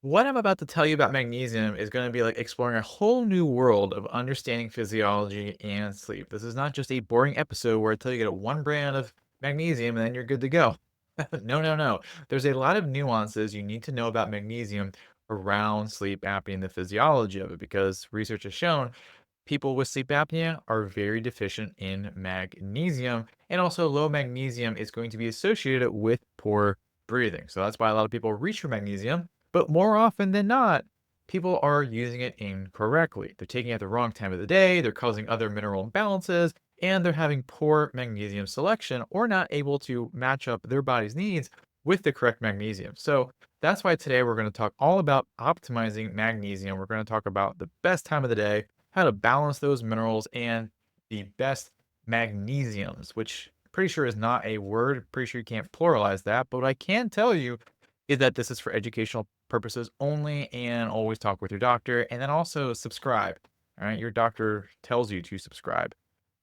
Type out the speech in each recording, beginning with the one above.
What I'm about to tell you about magnesium is going to be like exploring a whole new world of understanding physiology and sleep. This is not just a boring episode where I tell you to get one brand of magnesium and then you're good to go. No, no, no. There's a lot of nuances you need to know about magnesium around sleep apnea and the physiology of it because research has shown people with sleep apnea are very deficient in magnesium, and also low magnesium is going to be associated with poor breathing. So that's why a lot of people reach for magnesium, but more often than not, people are using it incorrectly. They're taking it at the wrong time of the day, they're causing other mineral imbalances, and they're having poor magnesium selection or not able to match up their body's needs with the correct magnesium. So that's why today we're going to talk all about optimizing magnesium. We're going to talk about the best time of the day, how to balance those minerals, and the best magnesiums, which pretty sure is not a word. Pretty sure you can't pluralize that. But what I can tell you is that this is for educational purposes only, and always talk with your doctor. And then also subscribe. All right. Your doctor tells you to subscribe.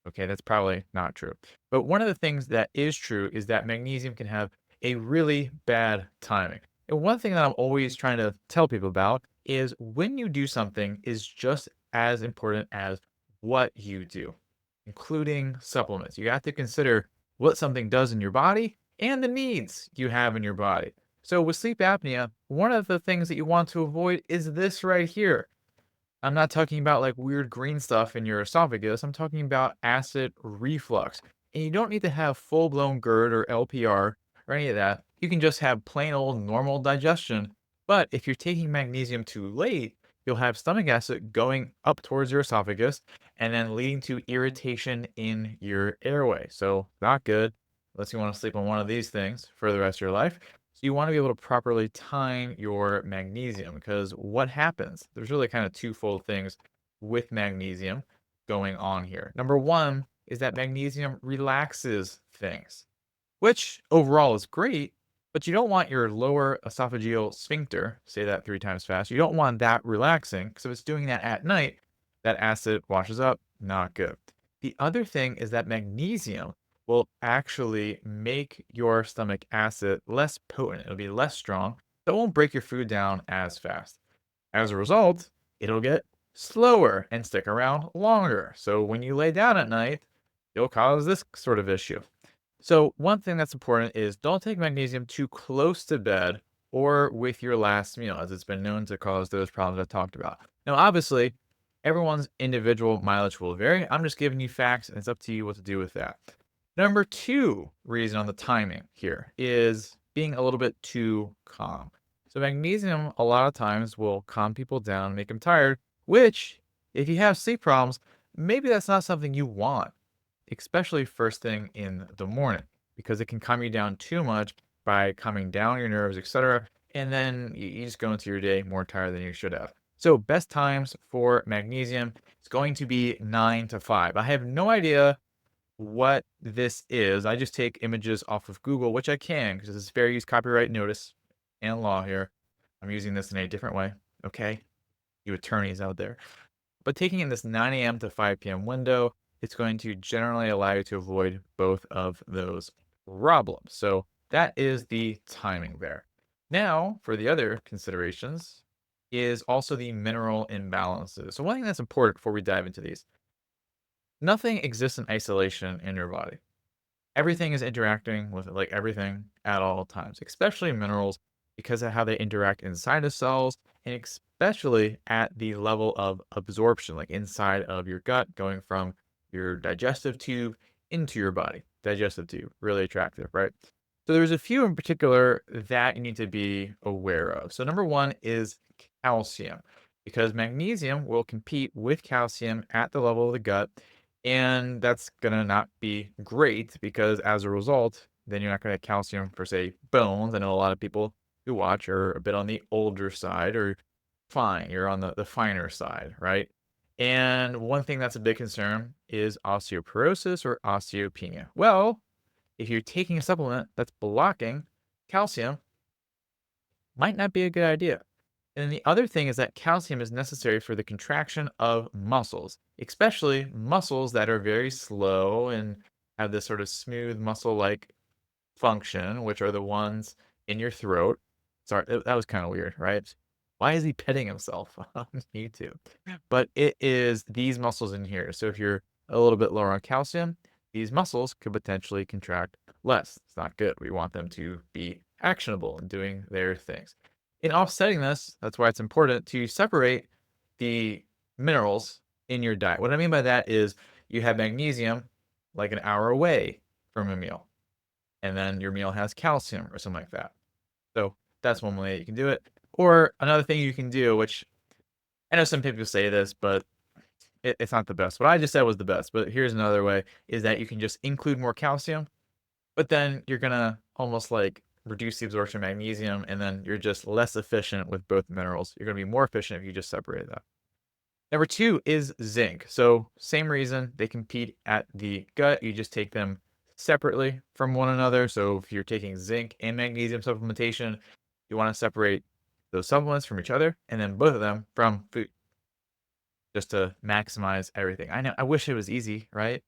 Okay. That's probably not true. But one of the things that is true is that magnesium can have a really bad timing. And one thing that I'm always trying to tell people about is when you do something is just as important as what you do, including supplements. You have to consider what something does in your body and the needs you have in your body. So with sleep apnea, one of the things that you want to avoid is this right here. I'm not talking about like weird green stuff in your esophagus. I'm talking about acid reflux. And you don't need to have full blown GERD or LPR or any of that. You can just have plain old normal digestion. But if you're taking magnesium too late, you'll have stomach acid going up towards your esophagus and then leading to irritation in your airway. So, not good unless you want to sleep on one of these things for the rest of your life. So you want to be able to properly time your magnesium because what happens? There's really kind of twofold things with magnesium going on here. Number one is that magnesium relaxes things, which overall is great, but you don't want your lower esophageal sphincter, say that 3 times fast, you don't want that relaxing because if it's doing that at night, that acid washes up, not good. The other thing is that magnesium will actually make your stomach acid less potent. It'll be less strong. So it won't break your food down as fast. As a result, it'll get slower and stick around longer. So when you lay down at night, it'll cause this sort of issue. So one thing that's important is don't take magnesium too close to bed or with your last meal, as it's been known to cause those problems I talked about. Now, obviously, everyone's individual mileage will vary. I'm just giving you facts, and it's up to you what to do with that. Number two reason on the timing here is being a little bit too calm. So magnesium a lot of times will calm people down, make them tired, which if you have sleep problems, maybe that's not something you want, especially first thing in the morning, because it can calm you down too much by calming down your nerves, etc. And then you just go into your day more tired than you should have. So best times for magnesium is going to be 9 to 5. I have no idea what this is. I just take images off of Google, which I can because it's fair use copyright notice and law here. I'm using this in a different way. Okay. You attorneys out there. But taking in this 9 a.m. to 5 p.m. window, it's going to generally allow you to avoid both of those problems. So that is the timing there. Now, for the other considerations, is also the mineral imbalances. So one thing that's important before we dive into these, nothing exists in isolation in your body. Everything is interacting with like everything at all times, especially minerals because of how they interact inside of cells and especially at the level of absorption, like inside of your gut, going from your digestive tube into your body. Digestive tube, really attractive, right? So there's a few in particular that you need to be aware of. So number one is calcium, because magnesium will compete with calcium at the level of the gut, and that's gonna not be great because as a result, then you're not gonna have calcium for say bones. I know a lot of people who watch are a bit on the older side or fine, you're on the finer side, right? And one thing that's a big concern is osteoporosis or osteopenia. Well, if you're taking a supplement that's blocking calcium, might not be a good idea. And the other thing is that calcium is necessary for the contraction of muscles, especially muscles that are very slow and have this sort of smooth muscle like function, which are the ones in your throat. Sorry, that was kind of weird, right? Why is he petting himself on YouTube? But it is these muscles in here. So if you're a little bit lower on calcium, these muscles could potentially contract less. It's not good. We want them to be actionable and doing their things. In offsetting this, that's why it's important to separate the minerals in your diet. What I mean by that is you have magnesium like an hour away from a meal, and then your meal has calcium or something like that. So that's one way you can do it. Or another thing you can do, which I know some people say this, but it's not the best. What I just said was the best, but here's another way is that you can just include more calcium, but then you're gonna almost like reduce the absorption of magnesium, and then you're just less efficient with both minerals. You're gonna be more efficient if you just separate that. Number two is zinc. So same reason, they compete at the gut. You just take them separately from one another. So if you're taking zinc and magnesium supplementation, you want to separate those supplements from each other and then both of them from food just to maximize everything. I know, I wish it was easy, right?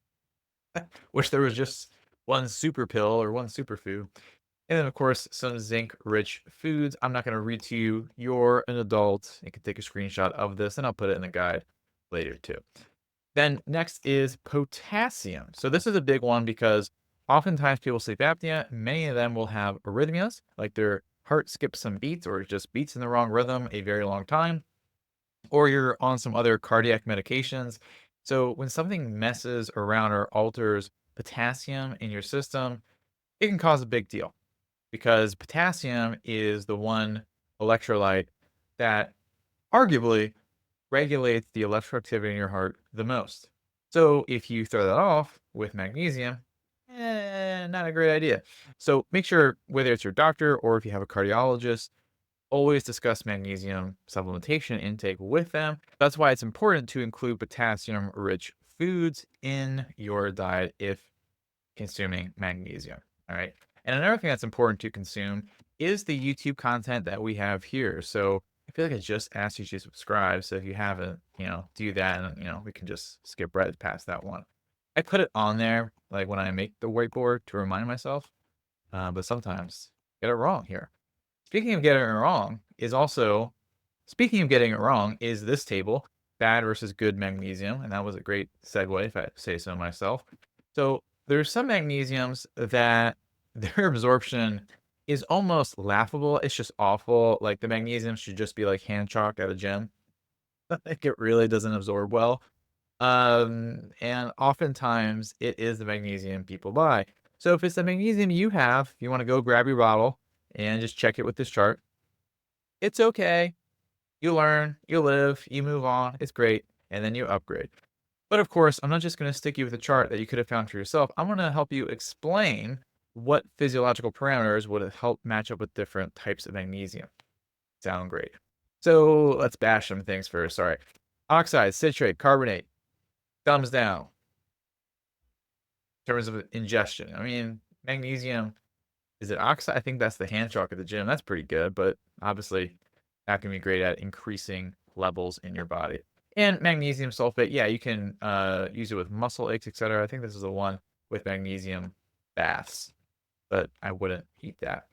Wish there was just one super pill or one superfood. And then, of course, some zinc-rich foods. I'm not going to read to you. You're an adult. You can take a screenshot of this, and I'll put it in the guide later too. Then next is potassium. So this is a big one because oftentimes people sleep apnea. Many of them will have arrhythmias, like their heart skips some beats or it just beats in the wrong rhythm a very long time, or you're on some other cardiac medications. So when something messes around or alters potassium in your system, it can cause a big deal because potassium is the one electrolyte that arguably regulates the electrical activity in your heart the most. So if you throw that off with magnesium, not a great idea. So make sure whether it's your doctor or if you have a cardiologist, always discuss magnesium supplementation intake with them. That's why it's important to include potassium rich foods in your diet if consuming magnesium. All right. And another thing that's important to consume is the YouTube content that we have here. So I feel like I just asked you to subscribe. So if you haven't, do that and, we can just skip right past that one. I put it on there like when I make the whiteboard to remind myself, but sometimes get it wrong here. Speaking of getting it wrong speaking of getting it wrong is this table, bad versus good magnesium. And that was a great segue if I say so myself. So there's some magnesiums that their absorption is almost laughable. It's just awful. Like the magnesium should just be like hand chalk at a gym. Like it really doesn't absorb well. And oftentimes it is the magnesium people buy. So if it's the magnesium you have, you want to go grab your bottle and just check it with this chart. It's okay. You learn, you live, you move on. It's great. And then you upgrade. But of course, I'm not just going to stick you with a chart that you could have found for yourself. I'm going to help you explain what physiological parameters would help match up with different types of magnesium. Sound great. So let's bash some things first. Sorry. Oxide, citrate, carbonate. Thumbs down in terms of ingestion. I mean, magnesium, is it oxide? I think that's the hand chalk at the gym. That's pretty good, but obviously not going to be great at increasing levels in your body. And magnesium sulfate, yeah, you can use it with muscle aches, etc. I think this is the one with magnesium baths, but I wouldn't eat that.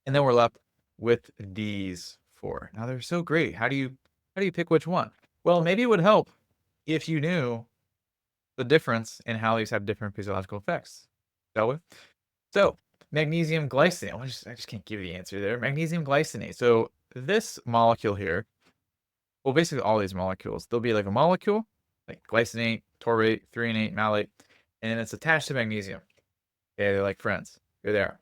And then we're left with these four. Now they're so great. How do you pick which one? Well, maybe it would help if you knew the difference in how these have different physiological effects. Shall we? So magnesium glycinate. I just can't give you the answer there. Magnesium glycinate. So this molecule here, well, basically all these molecules, there'll be like a molecule, like glycinate, taurate, threonate, malate, and it's attached to magnesium. Okay, they're like friends. They're there.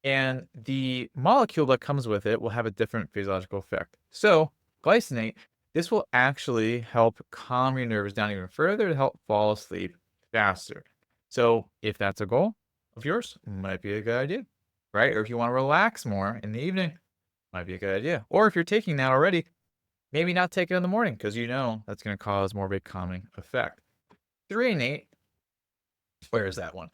And the molecule that comes with it will have a different physiological effect. So glycinate, this will actually help calm your nerves down even further to help fall asleep faster. So if that's a goal of yours, might be a good idea, right? Or if you want to relax more in the evening, might be a good idea. Or if you're taking that already, maybe not take it in the morning because that's going to cause more of a calming effect. Threonate, where is that one?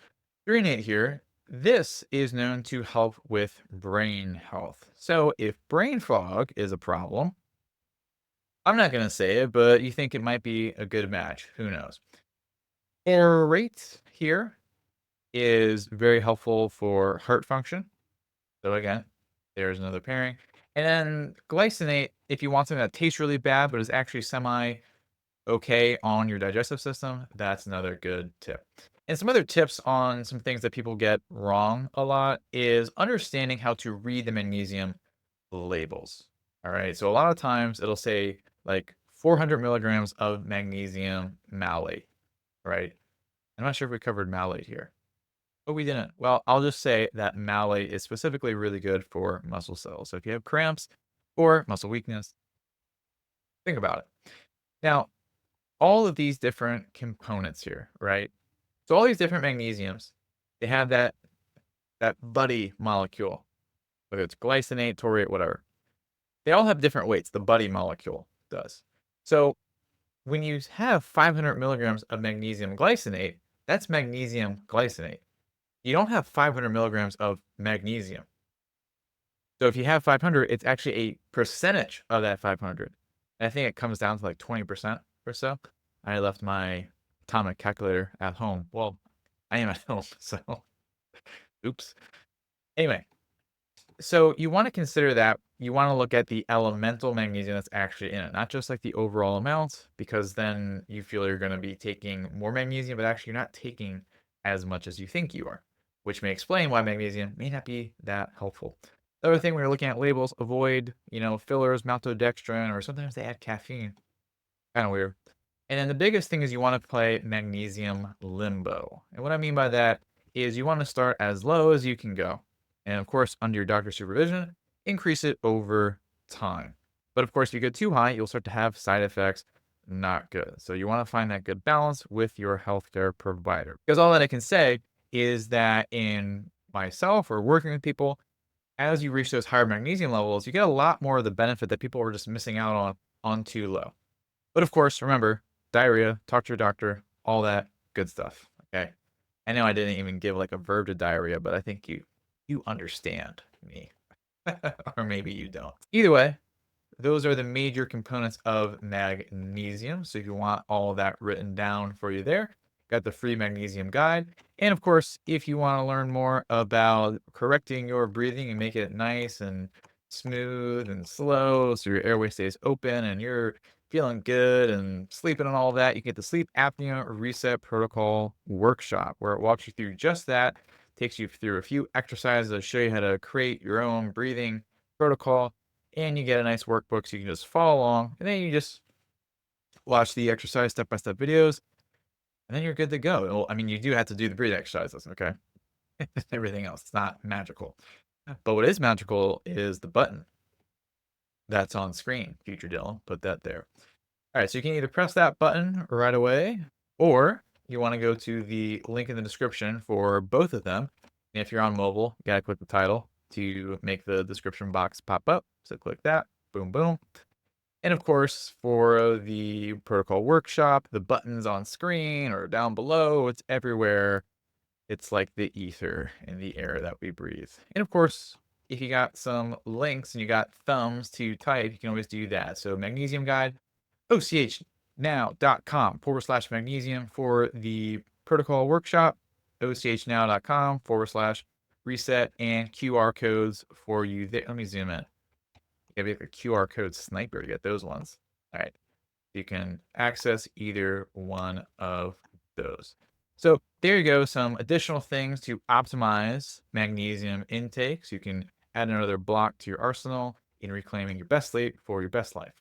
Threonate here, this is known to help with brain health. So if brain fog is a problem, I'm not going to say it, but you think it might be a good match. Who knows? Orate here is very helpful for heart function. So again, there's another pairing. And then glycinate, if you want something that tastes really bad but is actually semi okay on your digestive system, that's another good tip. And some other tips on some things that people get wrong a lot is understanding how to read the magnesium labels. All right. So a lot of times it'll say like 400 milligrams of magnesium malate, right? I'm not sure if we covered malate here. Oh, we didn't. Well, I'll just say that malate is specifically really good for muscle cells. So if you have cramps or muscle weakness, think about it. Now, all of these different components here, right? So all these different magnesiums, they have that buddy molecule, whether it's glycinate, taurate, whatever. They all have different weights. The buddy molecule does. So when you have 500 milligrams of magnesium glycinate, that's magnesium glycinate. You don't have 500 milligrams of magnesium. So if you have 500, it's actually a percentage of that 500. And I think it comes down to like 20% or so. I left my atomic calculator at home. Well, I am at home, so oops. Anyway, so you want to consider that you want to look at the elemental magnesium that's actually in it, not just like the overall amount, because then you feel you're going to be taking more magnesium, but actually you're not taking as much as you think you are, which may explain why magnesium may not be that helpful. The other thing when you're looking at labels, avoid, fillers, maltodextrin, or sometimes they add caffeine. Kind of weird. And then the biggest thing is you want to play magnesium limbo. And what I mean by that is you want to start as low as you can go. And of course, under your doctor's supervision, increase it over time. But of course, if you go too high, you'll start to have side effects. Not good. So you want to find that good balance with your healthcare provider. Because all that I can say is that in myself or working with people, as you reach those higher magnesium levels, you get a lot more of the benefit that people were just missing out on too low. But of course, remember, diarrhea, talk to your doctor, all that good stuff. Okay. I know I didn't even give like a verb to diarrhea, but I think you understand me. Or maybe you don't. Either way, those are the major components of magnesium. So if you want all of that written down for you there, got the free magnesium guide. And of course, if you want to learn more about correcting your breathing and make it nice and smooth and slow so your airway stays open and you're feeling good and sleeping and all that, you get the sleep apnea reset protocol workshop where it walks you through just that, takes you through a few exercises to show you how to create your own breathing protocol, and you get a nice workbook so you can just follow along, and then you just watch the exercise step-by-step videos, and then you're good to go. Well, I mean, you do have to do the breathing exercises, okay? Everything else, it's not magical. But what is magical is the button that's on screen. Future Dylan, put that there. All right, so you can either press that button right away, or you want to go to the link in the description for both of them. And if you're on mobile, you gotta click the title to make the description box pop up. So click that, boom, boom. And of course, for the protocol workshop, the buttons on screen or down below, it's everywhere. It's like the ether in the air that we breathe. And of course, if you got some links and you got thumbs to type, you can always do that. So magnesium guide, ochnow.com/magnesium for the protocol workshop, ochnow.com/reset, and QR codes for you there. Let me zoom in. You gotta be like a QR code sniper to get those ones. All right. You can access either one of those. So there you go. Some additional things to optimize magnesium intake. So you can add another block to your arsenal in reclaiming your best sleep for your best life.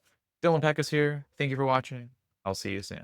Dylan Peck is here. Thank you for watching. I'll see you soon.